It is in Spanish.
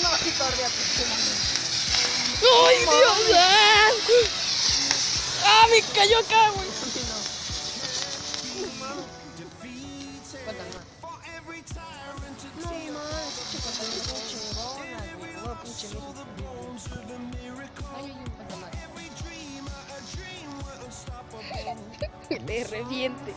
No, sí, todavía. ¡Ay, Dios! ¡Ah, me cayó acá, güey! Le reviente.